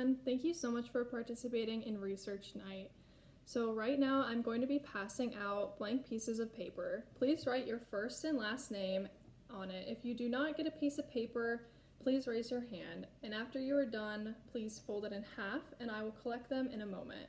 everyone. Thank you so much for participating in Research Night. So right now I'm going to be passing out blank pieces of paper. Please write your first and last name on it. If you do not get a piece of paper, please raise your hand. And after you are done, please fold it in half and I will collect them in a moment.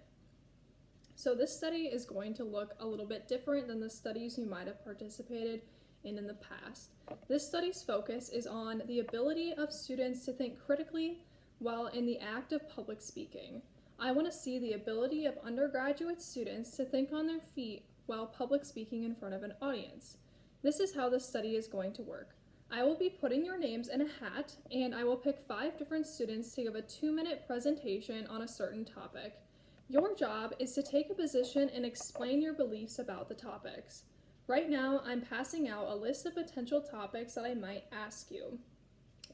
So this study is going to look a little bit different than the studies you might have participated in the past. This study's focus is on the ability of students to think critically while in the act of public speaking. I want to see the ability of undergraduate students to think on their feet while public speaking in front of an audience. This is how this study is going to work. I will be putting your names in a hat, and I will pick 5 different students to give a 2-minute presentation on a certain topic. Your job is to take a position and explain your beliefs about the topics. Right now, I'm passing out a list of potential topics that I might ask you.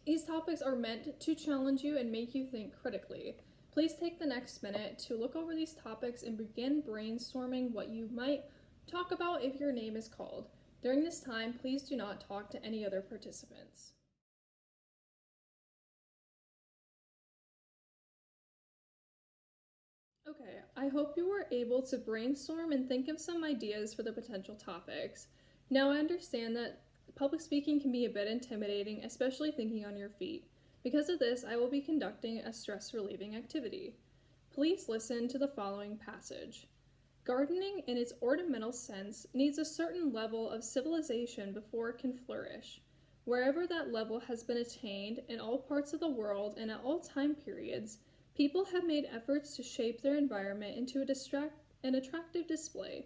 These topics are meant to challenge you and make you think critically. Please take the next minute to look over these topics and begin brainstorming what you might talk about if your name is called. During this time, please do not talk to any other participants. Okay, I hope you were able to brainstorm and think of some ideas for the potential topics. Now I understand that public speaking can be a bit intimidating, especially thinking on your feet. Because of this, I will be conducting a stress-relieving activity. Please listen to the following passage. Gardening, in its ornamental sense, needs a certain level of civilization before it can flourish. Wherever that level has been attained, in all parts of the world and at all time periods, people have made efforts to shape their environment into an attractive display.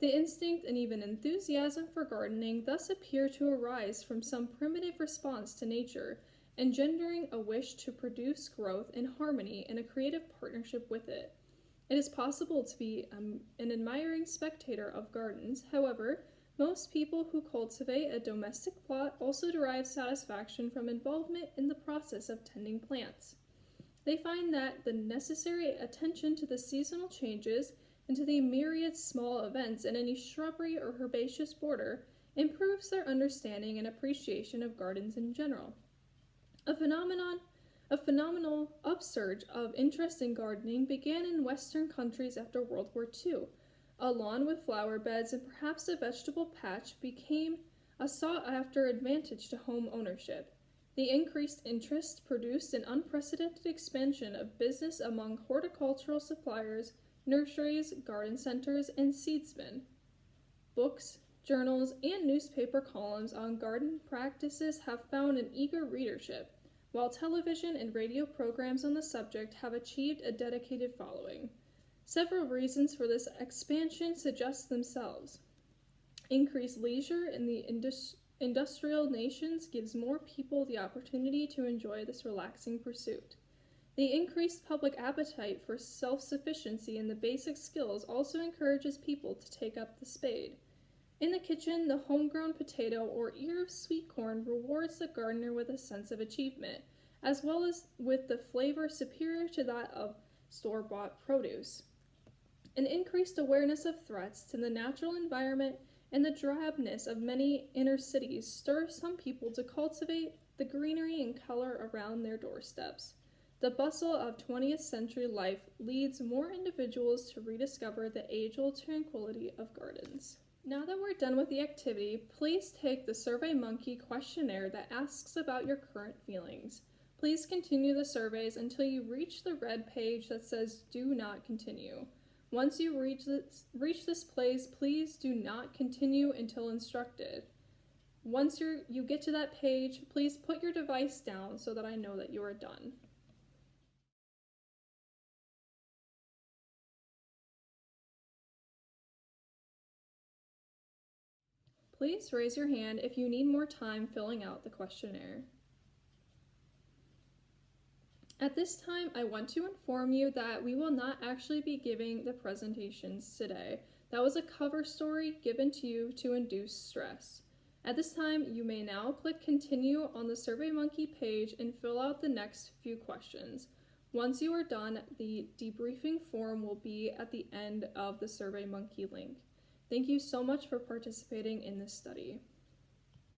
The instinct and even enthusiasm for gardening thus appear to arise from some primitive response to nature, engendering a wish to produce growth in harmony and a creative partnership with it. It is possible to be an admiring spectator of gardens. However, most people who cultivate a domestic plot also derive satisfaction from involvement in the process of tending plants. They find that the necessary attention to the seasonal changes and to the myriad small events in any shrubbery or herbaceous border improves their understanding and appreciation of gardens in general. A phenomenal upsurge of interest in gardening began in Western countries after World War II. A lawn with flower beds and perhaps a vegetable patch became a sought-after advantage to home ownership. The increased interest produced an unprecedented expansion of business among horticultural suppliers, nurseries, garden centers, and seedsmen. Books, journals, and newspaper columns on garden practices have found an eager readership, while television and radio programs on the subject have achieved a dedicated following. Several reasons for this expansion suggest themselves. Increased leisure in the industrial nations gives more people the opportunity to enjoy this relaxing pursuit. The increased public appetite for self-sufficiency in the basic skills also encourages people to take up the spade. In the kitchen, the homegrown potato or ear of sweet corn rewards the gardener with a sense of achievement, as well as with the flavor superior to that of store-bought produce. An increased awareness of threats to the natural environment and the drabness of many inner cities stirs some people to cultivate the greenery and color around their doorsteps. The bustle of 20th century life leads more individuals to rediscover the age-old tranquility of gardens. Now that we're done with the activity, please take the SurveyMonkey questionnaire that asks about your current feelings. Please continue the surveys until you reach the red page that says "Do not continue." Once you reach this place, please do not continue until instructed. Once you get to that page, please put your device down so that I know that you are done. Please raise your hand if you need more time filling out the questionnaire. At this time, I want to inform you that we will not actually be giving the presentations today. That was a cover story given to you to induce stress. At this time, you may now click continue on the SurveyMonkey page and fill out the next few questions. Once you are done, the debriefing form will be at the end of the SurveyMonkey link. Thank you so much for participating in this study.